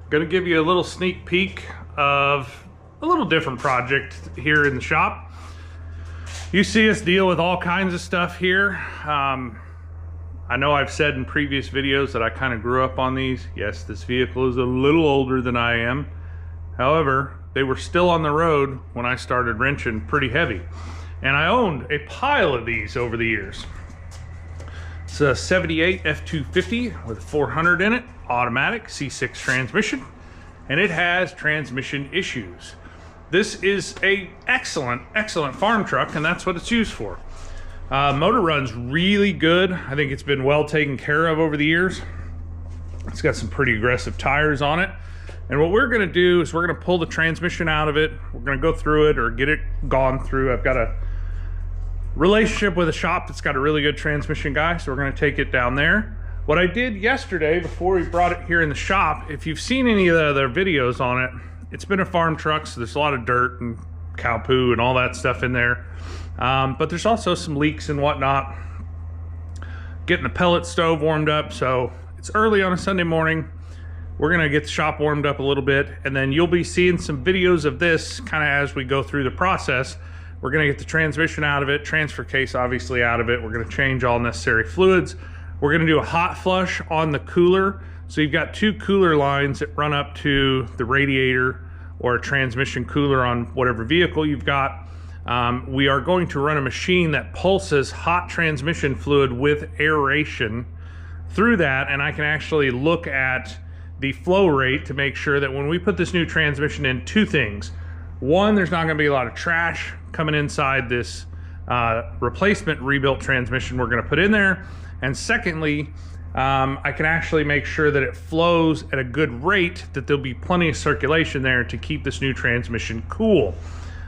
Going to give you a little sneak peek of a little different project here in the shop. You see us deal with all kinds of stuff here. I know I've said in previous videos that I kind of grew up on these. Yes, this vehicle is a little older than I am. However, they were still on the road when I started wrenching pretty heavy. And I owned a pile of these over the years. It's a 78 F250 with 400 in it, automatic C6 transmission, and it has transmission issues. This is a excellent farm truck, and that's what it's used for. Motor runs really good. I think it's been well taken care of over the years. It's got some pretty aggressive tires on it. And what we're gonna do is we're gonna pull the transmission out of it. We're gonna go through it or get it gone through. I've got a relationship with a shop that's got a really good transmission guy, so we're gonna take it down there. What I did yesterday before we brought it here in the shop, if you've seen any of the other videos on it, it's been a farm truck, so there's a lot of dirt and cow poo and all that stuff in there. But there's also some leaks and whatnot. Getting the pellet stove warmed up, so it's early on a Sunday morning. We're gonna get the shop warmed up a little bit, and then you'll be seeing some videos of this kind of as we go through the process. We're gonna get the transmission out of it, transfer case obviously out of it. We're gonna change all necessary fluids. We're gonna do a hot flush on the cooler. So you've got two cooler lines that run up to the radiator or a transmission cooler on whatever vehicle you've got. We are going to run a machine that pulses hot transmission fluid with aeration through that, and I can actually look at the flow rate to make sure that when we put this new transmission in, two things. One, there's not gonna be a lot of trash coming inside this replacement rebuilt transmission we're gonna put in there. And secondly, I can actually make sure that it flows at a good rate, that there'll be plenty of circulation there to keep this new transmission cool.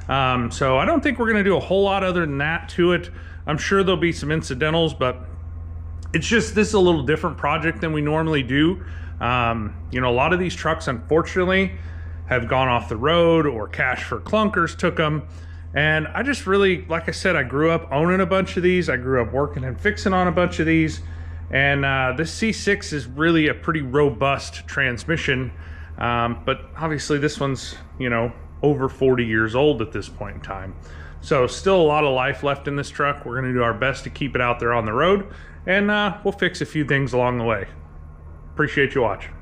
So I don't think we're gonna do a whole lot other than that to it. I'm sure there'll be some incidentals, but it's just, this is a little different project than we normally do. You know, a lot of these trucks, unfortunately, have gone off the road or cash for clunkers took them. And I just really, like I said, I grew up owning a bunch of these. I grew up working and fixing on a bunch of these. And this C6 is really a pretty robust transmission. But obviously this one's, you know, over 40 years old at this point in time. So still a lot of life left in this truck. We're gonna do our best to keep it out there on the road. And we'll fix a few things along the way. Appreciate you watching.